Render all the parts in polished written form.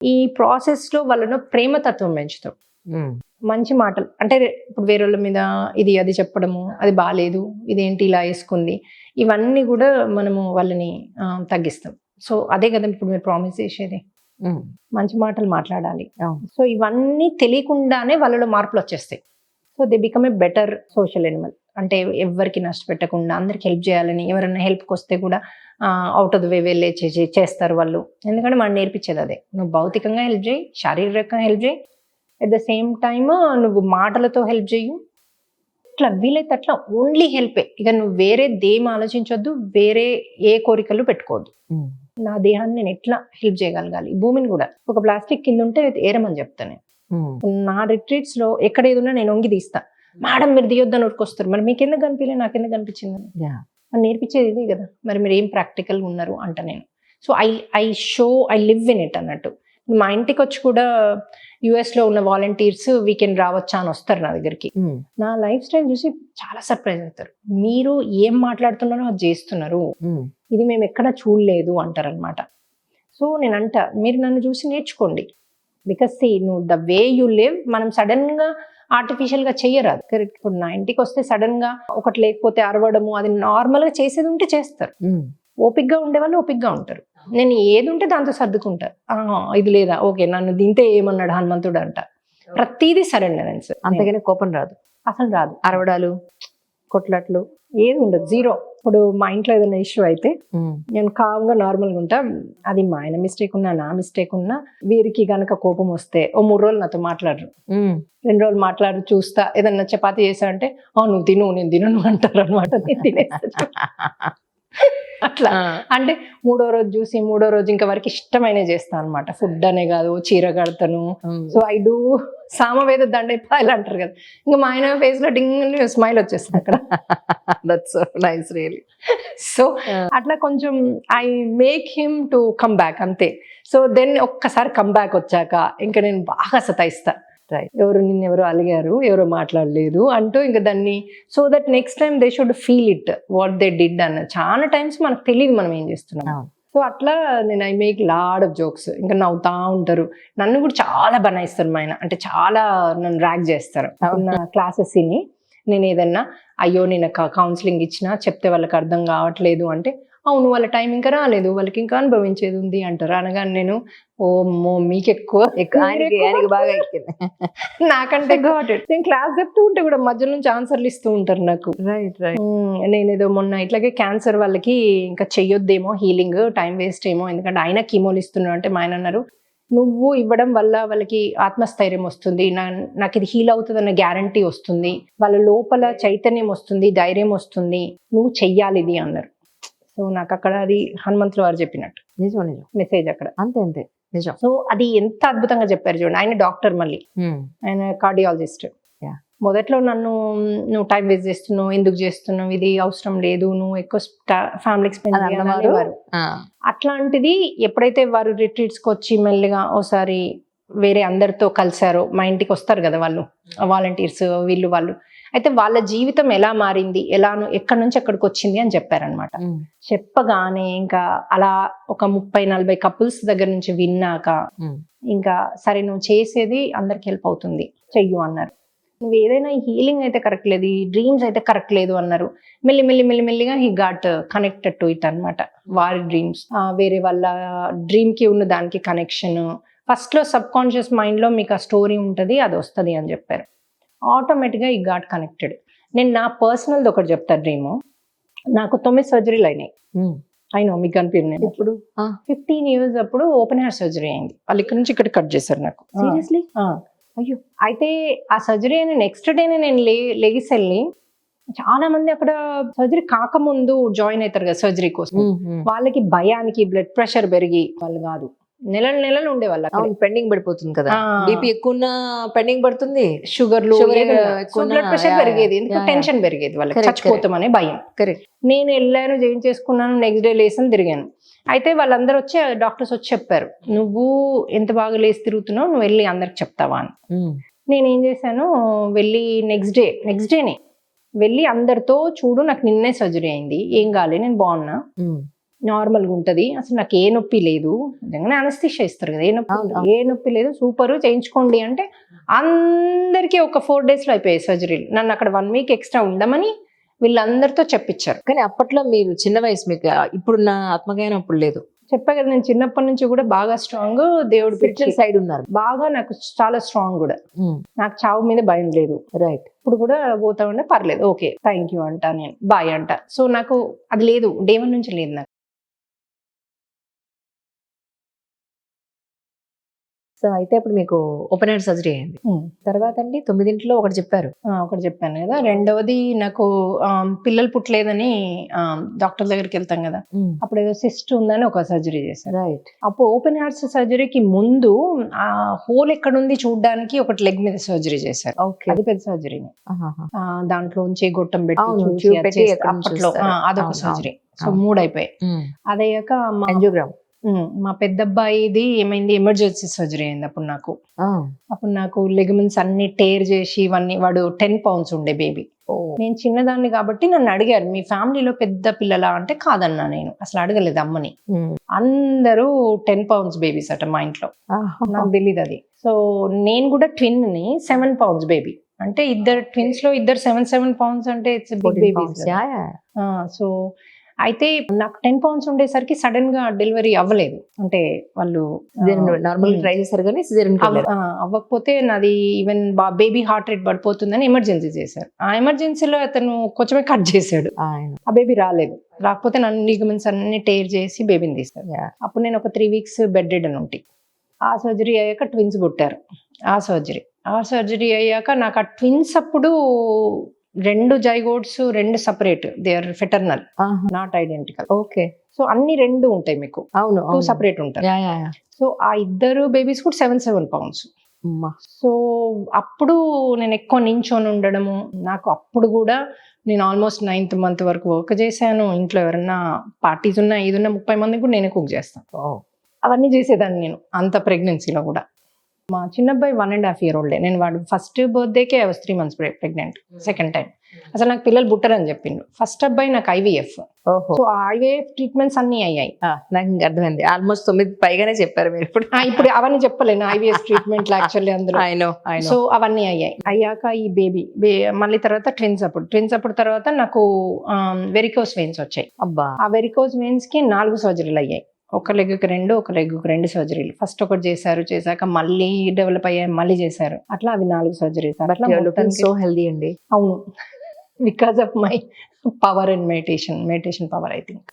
ఈ ప్రాసెస్లో వాళ్ళను ప్రేమతత్వం పెంచుతాం. మంచి మాటలు అంటే ఇప్పుడు వేరే వాళ్ళ మీద ఇది అది చెప్పడము, అది బాగాలేదు, ఇదేంటి ఇలా వేసుకుంది, ఇవన్నీ కూడా మనము వాళ్ళని తగ్గిస్తాం. సో అదే కదా ఇప్పుడు మీరు ప్రామిస్ చేసేది, మంచి మాటలు మాట్లాడాలి. సో ఇవన్నీ తెలియకుండానే వాళ్ళలో మార్పులు వచ్చేస్తాయి. So they become a better social Animal. అంటే ఎవరికి నష్టపెట్టకుండా అందరికి హెల్ప్ చేయాలని, ఎవరైనా హెల్ప్కి వస్తే కూడా అవుట్ ఆఫ్ ద వే వెళ్ళే చేస్తారు వాళ్ళు. ఎందుకంటే మనం నేర్పించేది అదే, నువ్వు భౌతికంగా హెల్ప్ చేయి, శారీరకంగా హెల్ప్ చేయి, అట్ ద సేమ్ టైమ్ నువ్వు మాటలతో హెల్ప్ చేయు. ఇట్లా వీలైతే అట్లా ఓన్లీ హెల్పే. ఇక నువ్వు వేరే దేం ఆలోచించొద్దు, వేరే ఏ కోరికలు పెట్టుకోవద్దు. నా దేహాన్ని నేను ఎట్లా హెల్ప్ చేయగలగాలి, భూమిని కూడా ఒక ప్లాస్టిక్ కింద ఉంటే ఏరమని చెప్తాను. నా రిట్రీట్స్ లో ఎక్కడ ఏదున్నా నేను వంగి తీస్తా. మేడం మీరు దియొద్దని ఊరుకొస్తారు, మరి మీకు ఎందుకు కనిపించలే, నాకు ఎందుకు కనిపించిందని. అని నేర్పించేది ఇదే కదా. మరి మీరు ఏం ప్రాక్టికల్ ఉన్నారు అంట నేను. So I live in it అన్నట్టు. మా ఇంటికి వచ్చి కూడా US లో ఉన్న వాలంటీర్స్ వీకెండ్ రావచ్చా అని వస్తారు నా దగ్గరికి. నా లైఫ్ స్టైల్ చూసి చాలా సర్ప్రైజ్ అవుతారు. మీరు ఏం మాట్లాడుతున్నారో అది చేస్తున్నారు, ఇది మేము ఎక్కడ చూడలేదు అంటారనమాట. సో నేనంట మీరు నన్ను చూసి నేర్చుకోండి. బికాస్ నువ్వు ద వే యూ లివ్, మనం సడన్ గా ఆర్టిఫిషియల్ గా చెయ్యరాదు. కరెక్ట్. ఇప్పుడు నా ఇంటికి వస్తే సడన్ గా ఒకటి లేకపోతే అరవడము, అది నార్మల్ గా చేసేది ఉంటే చేస్తారు. ఓపిక్గా ఉండేవాళ్ళు ఓపిక్గా ఉంటారు. నేను ఏది ఉంటే దాంతో సర్దుకుంటా. ఇది లేదా, ఓకే నన్ను దింటే ఏమన్నాడు హనుమంతుడు అంట. ప్రతిదీ సరెండరెన్స్. అంతగానే కోపం రాదు, అసలు రాదు. అరవడాలు, కొట్లాట్లు ఏది ఉండదు, జీరో. ఇప్పుడు మా ఇంట్లో ఏదైనా ఇష్యూ అయితే నేను కామ్గా నార్మల్గా ఉంటా. అది మా ఆయన మిస్టేక్ ఉన్నా, నా మిస్టేక్ ఉన్నా, వీరికి గనక కోపం వస్తే ఓ 3 రోజులు నాతో మాట్లాడరు, 2 రోజులు మాట్లాడరు. చూస్తా ఏదన్నా చపాతీ చేసా అంటే నువ్వు తిను, నేను తినను అంటారు అనమాట. నేను తినేస్తా అట్లా. అంటే 3వ రోజు చూసి 3వ రోజు ఇంకా వరకు ఇష్టమైన చేస్తాను అనమాట. ఫుడ్ అనే కాదు, చీర కడతాను. సో ఐ డూ సామవేద దండైపాయలు అంటారు కదా. ఇంకా మా ఆయన ఫేస్ లో డింగ్ స్మైల్ వచ్చేస్తుంది అక్కడ. That's so nice really. So అట్లా కొంచెం I make him to come back అంతే. సో దెన్ ఒక్కసారి కమ్ బ్యాక్ వచ్చాక ఇంకా నేను బాగా సతాయిస్తా. ఎవరు నిన్నెవరో అలిగారు, ఎవరో మాట్లాడలేదు అంటూ ఇంకా దాన్ని, so that next time they should feel it what they did అన్న. చాలా టైమ్స్ మనకు తెలియదు మనం ఏం చేస్తున్నాం. సో అట్లా నేను I make lot of jokes. ఇంకా నవ్వుతా ఉంటారు. నన్ను కూడా చాలా బనాయిస్తారు మా ఆయన. అంటే చాలా నన్ను ర్యాక్ చేస్తారు. నా క్లాసెస్ ని నేను ఏదన్నా అయ్యో నేను కౌన్సిలింగ్ ఇచ్చినా చెప్తే వాళ్ళకి అర్థం కావట్లేదు అంటే, అవును వాళ్ళ టైం ఇంకా రాలేదు, వాళ్ళకి ఇంకా అనుభవించేది ఉంది అంటారు. అనగానే నేను ఓ మీకెక్కువ బాగా ఎక్కింది నాకంటే గాట్ ఇట్. నేను క్లాస్ చెప్తూ ఉంటే కూడా మధ్య నుంచి ఆన్సర్లు ఇస్తూ ఉంటారు నాకు. నేనేదో మొన్న ఇట్లాగే క్యాన్సర్ వాళ్ళకి ఇంకా చెయ్యొద్దేమో హీలింగ్, టైం వేస్ట్ ఏమో, ఎందుకంటే ఆయన కీమోలు ఇస్తున్నాడు అంటే మా ఆయన అన్నారు, నువ్వు ఇవ్వడం వల్ల వాళ్ళకి ఆత్మస్థైర్యం వస్తుంది, నాకు ఇది హీల్ అవుతుంది అన్న గ్యారంటీ వస్తుంది, వాళ్ళ లోపల చైతన్యం వస్తుంది, ధైర్యం వస్తుంది, నువ్వు చెయ్యాలి ఇది అన్నారు. సో నాకు అక్కడ అది హనుమంతుల వారు చెప్పినట్టు నిజం నిజం మెసేజ్ అక్కడ. అంతే అంతే నిజం. సో అది ఎంత అద్భుతంగా చెప్పారు చూడండి. ఆయన డాక్టర్, మళ్ళీ ఆయన కార్డియాలజిస్ట్. మొదట్లో నన్ను నువ్వు టైం వేస్ట్ చేస్తున్నావు, ఎందుకు చేస్తున్నావు, ఇది అవసరం లేదు, నువ్వు ఎక్కువ ఫ్యామిలీకి స్పెండ్ చేయాలనేవారు. అట్లాంటిది ఎప్పుడైతే వారు రిట్రీట్స్కి వచ్చి మెల్లిగా ఓసారి వేరే అందరితో కలిసారో, మా ఇంటికి వస్తారు కదా వాళ్ళు వాలంటీర్స్ వీళ్ళు వాళ్ళు, అయితే వాళ్ళ జీవితం ఎలా మారింది, ఎక్కడి నుంచి ఎక్కడికి వచ్చింది అని చెప్పారనమాట. చెప్పగానే ఇంకా అలా ఒక 30-40 కపుల్స్ దగ్గర నుంచి విన్నాక ఇంకా సరే నువ్వు చేసేది అందరికి హెల్ప్ అవుతుంది చెయ్యు అన్నారు. నువ్వు ఏదైనా హీలింగ్ అయితే కరెక్ట్ లేదు, ఈ డ్రీమ్స్ అయితే కరెక్ట్ లేదు అన్నారు. మెల్లిగా he got connected to it అనమాట. వారి డ్రీమ్స్ వేరే వాళ్ళ డ్రీమ్ కి ఉన్న దానికి కనెక్షన్. ఫస్ట్ లో సబ్ కాన్షియస్ మైండ్ లో మీకు ఆ స్టోరీ ఉంటుంది, అది వస్తుంది అని చెప్పారు. ఆటోమేటిక్గా ఈ గాట్ కనెక్టెడ్. నేను నా పర్సనల్ ఒకటి చెప్తా. డ్రీమ్ నాకు 9 సర్జరీలు అయినాయి. అయినా మీకు కనిపించింది. ఇప్పుడు 15 years అప్పుడు ఓపెన్ హార్ట్ సర్జరీ అయింది. వాళ్ళు ఇక్కడ నుంచి ఇక్కడ కట్ చేశారు నాకు. సీరియస్లీ? అయ్యో. అయితే ఆ సర్జరీ అయిన నెక్స్ట్ డేనే నేను లెగిసి వెళ్ళి, చాలా మంది అక్కడ సర్జరీ కాకముందు జాయిన్ అవుతారు కదా సర్జరీ కోసం, వాళ్ళకి భయానికి బ్లడ్ ప్రెషర్ పెరిగి వాళ్ళు కాదు, నెలలు ఉండేవాళ్ళు. పెండింగ్ పడిపోతుంది కదా, బీపీ ఎక్కువ పెండింగ్ పడుతుంది, షుగర్లు, బ్లడ్ ప్రెషర్ పెరిగేది, ఎందుకు టెన్షన్ పెరిగేది, వాళ్ళకి చచ్చిపోతామనే భయం. కరెక్ట్. నేను వెళ్ళాను, చేసుకున్నాను, నెక్స్ట్ డే లేసని తిరిగాను. అయితే వాళ్ళందరూ వచ్చి డాక్టర్స్ వచ్చి చెప్పారు, నువ్వు ఎంత బాగా లేసి తిరుగుతున్నావు, నువ్వు వెళ్ళి అందరికి చెప్తావా అని. నేనేం చేశాను, వెళ్ళి నెక్స్ట్ డేనే వెళ్ళి అందరితో, చూడు నాకు నిన్నే సర్జరీ అయింది, ఏం కాలే, నేను బాగున్నా, నార్మల్గా ఉంటుంది, అసలు నాకు ఏ నొప్పి లేదు. నిజంగానే అనస్థిషియా ఇస్తారు కదా, ఏ నొప్పి అవును, ఉంటుంది? ఏ నొప్పి లేదు, సూపర్, చేయించుకోండి అంటే అందరికీ ఒక 4 daysలో అయిపోయాయి సర్జరీలు. నన్ను అక్కడ 1 week ఎక్స్ట్రా ఉండమని వీళ్ళందరితో చెప్పించారు. కానీ అప్పట్లో మీరు చిన్న వయసు, మీకు ఇప్పుడున్న ఆత్మజ్ఞానం అప్పుడు లేదు. చెప్పా కదా, నేను చిన్నప్పటి నుంచి కూడా బాగా స్ట్రాంగ్, దేవుడు స్పిరిచువల్ సైడ్ ఉన్నారు. బాగా, నాకు చాలా స్ట్రాంగ్ కూడా. నాకు చావు మీద భయం లేదు. రైట్. ఇప్పుడు కూడా పోతా ఉంటే పర్లేదు, ఓకే థ్యాంక్ యూ అంట, నేను బాయ్ అంట. సో నాకు అది లేదు, డే 1 నుంచి లేదు నాకు. సో అయితే ఇప్పుడు మీకు ఓపెన్ హార్ట్ సర్జరీ అయింది. తర్వాత అండి 9 ఒకటి చెప్పారు. ఒకటి చెప్పాను కదా. రెండవది నాకు పిల్లలు పుట్టలేదని డాక్టర్ దగ్గరికి వెళ్తాం కదా, అప్పుడు ఏదో సిస్ట్ ఉందని ఒక సర్జరీ చేశారు. రైట్. అప్పుడు ఓపెన్ హార్ట్ సర్జరీకి ముందు ఆ హోల్ ఎక్కడుంది చూడడానికి ఒకటి లెగ్ మీద సర్జరీ చేశారు. ఓకే. అది పెద్ద సర్జరీని, దాంట్లోంచి గొట్టం పెట్టి అవును, చూసి tube అది పెట్టి చేస్తారు. ఎక్కడ అప్పట్లో చూస్తారు. అదొక అవును, సర్జరీ. సో అవును. 3 అయిపోయాయి. అదయ్యాక యాంజియోగ్రామ్. మా పెద్ద అబ్బాయిది ఏమైంది, ఎమర్జెన్సీ సర్జరీ అయింది అప్పుడు నాకు. అప్పుడు నాకు లిగమెంట్స్ అన్ని టేర్ చేసి ఇవన్నీ, వాడు 10 pounds ఉండే బేబీ. నేను చిన్నదాన్ని కాబట్టి నన్ను అడిగారు, మీ ఫ్యామిలీలో పెద్ద పిల్లలా అంటే కాదన్నా, నేను అసలు అడగలేదు అమ్మని. అందరూ 10 pounds బేబీస్ అట మా ఇంట్లో, నాకు తెలీదు అది. సో నేను కూడా ట్విన్ ని, 7 pounds బేబీ అంటే ఇద్దరు ట్విన్స్ లో ఇద్దరు 7 pounds అంటే ఇట్స్ బిగ్ బేబీస్. సో అయితే నాకు 10 pounds ఉండేసరికి సడన్ గా డెలివరీ అవ్వలేదు. అంటే వాళ్ళు నార్మల్ ట్రై చేశారు కానీ సిజేరియన్ అవ్వకపోతే నాది ఈవెన్ బేబీ హార్ట్ రేట్ పడిపోతుందని ఎమర్జెన్సీ చేశారు. ఆ ఎమర్జెన్సీలో అతను కొంచెమే కట్ చేశాడు, ఆ బేబీ రాలేదు. రాకపోతే నన్ను లిగమెంట్స్ అన్ని టేర్ చేసి బేబీని తీశారు. అప్పుడు నేను ఒక 3 weeks బెడ్ రిడన్ ఉంటి. ఆ సర్జరీ అయ్యాక ట్విన్స్ పుట్టారు. ఆ సర్జరీ అయ్యాక నాకు ఆ ట్విన్స్ అప్పుడు 2 zygotes, 2 separate, they are fraternal, not identical. Okay. So అన్ని 2 ఉంటాయి మీకు, అవును, 2 సెపరేట్ ఉంటారు. సో ఆ ఇద్దరు బేబీస్ కూడా 7 pounds. సో అప్పుడు నేను ఎక్కువ నించొని ఉండడము, నాకు అప్పుడు కూడా నేను ఆల్మోస్ట్ 9th month వరకు వర్క్ చేశాను. ఇంట్లో ఎవరన్నా పార్టీస్ ఉన్నా, ఏదున్నా 30 మందికి కూడా నేనే కుక్ చేస్తాను. అవన్నీ చేసేదాన్ని నేను అంత ప్రెగ్నెన్సీలో కూడా. మా చిన్న అబ్బాయి 1.5 year old. నేను వాడు ఫస్ట్ బర్త్డేకే I was 3 months pregnant. Second time అసలు నాకు పిల్లలు పుట్టరని చెప్పిండు. ఫస్ట్ అబ్బాయి నాకు IVF. సో IVF ట్రీట్మెంట్స్ అన్ని అయ్యాయి. నాకు అర్థమైంది, ఆల్మోస్ట్ 9 పైగానే చెప్పారు మీరు ఇప్పుడు. ఇప్పుడు అవన్నీ చెప్పలేను, IVF ట్రీట్మెంట్ యాక్చువల్లీ అందులో. సో అవన్నీ అయ్యాయి. అయ్యాక ఈ బేబీ మళ్ళీ తర్వాత ట్విన్స్ అప్పుడు తర్వాత నాకు వెరికోస్ వెయిన్స్ వచ్చాయి. ఆ వెరికోస్ వెయిన్స్ కి 4 సర్జరీలు అయ్యాయి. ఒక లెగ్కి 2, ఒక లెగ్కి 2 సర్జరీలు. ఫస్ట్ ఒకటి చేశాక మళ్ళీ డెవలప్ అయ్యాయి, మళ్ళీ చేశారు. అట్లా అవి 4 సర్జరీస్. సో హెల్దీ అండి. అవును, because of my power and meditation power I think.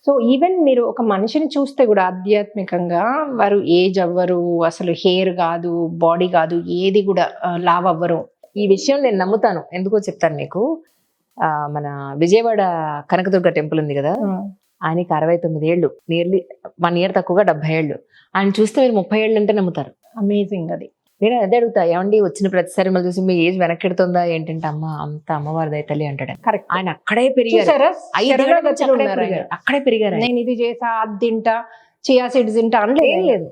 So even మీరు ఒక మనిషిని చూస్తే కూడా ఆధ్యాత్మికంగా వారు ఏజ్ అవ్వరు, అసలు హెయిర్ కాదు, బాడీ కాదు, ఏది కూడా లావ్ అవ్వరు. ఈ విషయం నేను నమ్ముతాను. ఎందుకో చెప్తాను మీకు. మన విజయవాడ కనకదుర్గ టెంపుల్ ఉంది కదా, ఆయనకి 69 ఏళ్ళు, నియర్లీ 1 year తక్కువగా 70 ఏళ్ళు. ఆయన చూస్తే మీరు 30 ఏళ్ళు అంటే నమ్ముతారు. అమేజింగ్. అది నేను అదే అడుగుతా, ఏమండి వచ్చిన ప్రతిసారి మళ్ళీ చూసి మీ ఏజ్ వెనక్కిడుతుందా ఏంటంటే, అమ్మ అంత అమ్మవారి దయతల్లి అంటాడు. కరెక్ట్. ఆయన అక్కడే పెరిగారు, అక్కడే పెరిగారు. నేను ఇది చేసా, అది తింటా, చియా సీడ్స్ తింటా అంటే ఏం లేదు.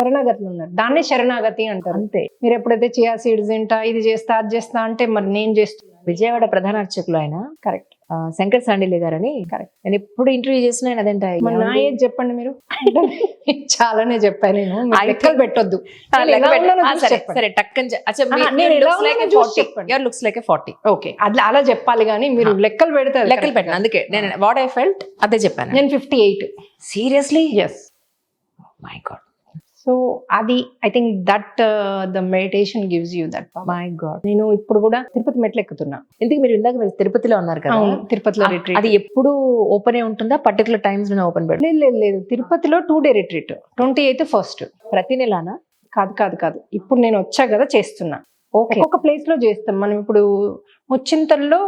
శరణాగతులు ఉన్నారు, దాన్నే శరణాగతి అంటారు. అంతే. మీరు ఎప్పుడైతే చియా సీడ్స్ తింటా, ఇది చేస్తా, అది చేస్తా అంటే మరి నేను చేస్తున్నా. విజయవాడ ప్రధాన అర్చకులు ఆయన. కరెక్ట్. శంకర్ సాండిల్య గారని. కరెక్ట్. నేను ఎప్పుడు ఇంటర్వ్యూ చేసిన ఆయన అదేంట. నా ఏజ్ చెప్పండి మీరు. చాలానే చెప్పాను నేను, లెక్కలు పెట్టొద్దు. సరే టక్కని లుక్స్ లైక్ 40. ఓకే, అలా చెప్పాలి కానీ మీరు లెక్కలు పెడతారు. లెక్కలు పెట్టాను, అందుకే నేను వాట్ ఐ ఫెల్ట్ అదే చెప్పాను. నేను 58. Seriously? Yes. My god. So అది I think that the meditation gives you that. My god. నేను ఇప్పుడు కూడా తిరుపతి మెట్లు ఎక్కుతున్నా. ఎందుకు మీరు ఇందాక మీరు తిరుపతిలో ఉన్నారు కదా, తిరుపతిలో రిట్రీట్ అది ఎప్పుడు ఓపెన్ ఉంటుందా, పర్టికులర్ టైమ్స్ లో ఓపెన్ పెడతారు? లేదు, తిరుపతిలో 2 day రిట్రీట్, 28th 1st. ప్రతి నెలనా? కాదు, ఇప్పుడు నేను వచ్చా కదా చేస్తున్నా. ఒక్కొక్క ప్లేస్ లో చేస్తాం. మనం ఇప్పుడు ముచ్చింతల్లో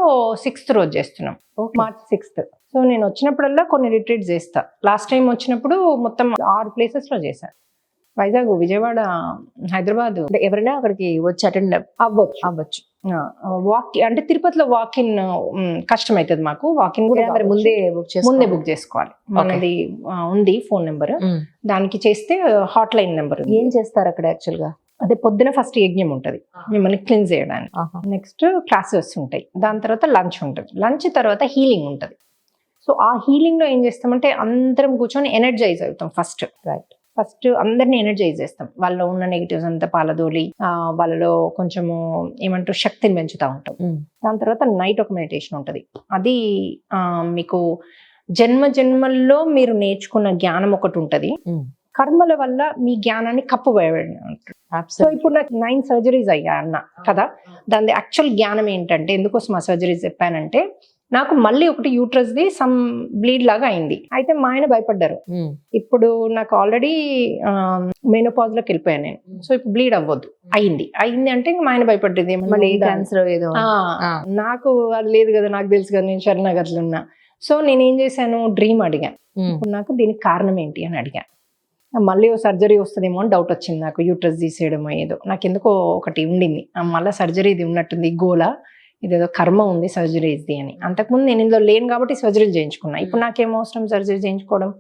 6th రోజు చేస్తున్నాం, March 6th. సో నేను వచ్చినప్పుడల్లా కొన్ని రిట్రీట్స్ చేస్తా. లాస్ట్ టైం వచ్చినప్పుడు మొత్తం 6 places లో చేశాను. వైజాగ్, విజయవాడ, హైదరాబాద్. ఎవరైనా అక్కడికి వచ్చి అటెండ్ అవ్వచ్చు. అంటే తిరుపతిలో వాకిన్ కష్టం అవుతుంది మాకు. వాకిన్ కూడా ముందే బుక్ చేసుకోవాలి. మనది ఉంది ఫోన్ నెంబర్, దానికి చేస్తే హాట్ లైన్ నెంబర్. ఏం చేస్తారు అక్కడ యాక్చువల్ గా? అదే పొద్దున ఫస్ట్ యజ్ఞం ఉంటుంది మిమ్మల్ని క్లీన్స్ చేయడానికి. నెక్స్ట్ క్లాసెస్ ఉంటాయి, దాని తర్వాత లంచ్ ఉంటుంది, లంచ్ తర్వాత హీలింగ్ ఉంటుంది. సో సో ఆ హీలింగ్ లో ఏం చేస్తామంటే అందరం కూర్చొని ఎనర్జైజ్ అవుతాం రైట్. ఫస్ట్ అందరిని ఎనర్జైజ్ చేస్తాం. వాళ్ళలో ఉన్న నెగిటివ్స్ అంతా పాలదోలి వాళ్ళలో కొంచెము ఏమంటారు శక్తిని పెంచుతూ ఉంటాం. దాని తర్వాత నైట్ ఒక మెడిటేషన్ ఉంటుంది. అది మీకు జన్మ జన్మల్లో మీరు నేర్చుకున్న జ్ఞానం ఒకటి ఉంటుంది. కర్మల వల్ల మీ జ్ఞానాన్ని కప్పువేయడం అంటారు. సో ఇప్పుడు నాకు 9 సర్జరీస్ అయ్యా అన్న కదా, దాని యాక్చువల్ జ్ఞానం ఏంటంటే, ఎందుకోసం ఆ సర్జరీస్ చెప్పానంటే, నాకు మళ్ళీ ఒకటి యూట్రస్ ది సమ్ బ్లీడ్ లాగా అయింది. అయితే మా ఆయన భయపడ్డారు. ఇప్పుడు నాకు ఆల్రెడీ మెనోపాజ్ లోకి వెళ్ళిపోయాను నేను, సో ఇప్పుడు బ్లీడ్ అవ్వద్దు. అయింది అంటే మా ఆయన భయపడ్డది క్యాన్సర్ ఏదో. నాకు అది లేదు కదా, నాకు తెలుసు కదా, నేను శరణగర్లు ఉన్నా. సో నేనేం చేశాను, డ్రీమ్ అడిగా, ఇప్పుడు నాకు దీనికి కారణం ఏంటి అని అడిగా. మళ్ళీ సర్జరీ వస్తుందేమో అని డౌట్ వచ్చింది నాకు, యూట్రస్ తీసేయడమో ఏదో నాకు ఎందుకో ఒకటి ఉండింది. మళ్ళీ సర్జరీ ఇది ఉన్నట్టుంది, గోలా ఇదేదో కర్మ ఉంది సర్జరీది అని. అంతకుముందు నేను ఇందులో లేను కాబట్టి సర్జరీలు చేయించుకున్నా. ఇప్పుడు నాకేం అవసరం సర్జరీ చేయించుకోవడం.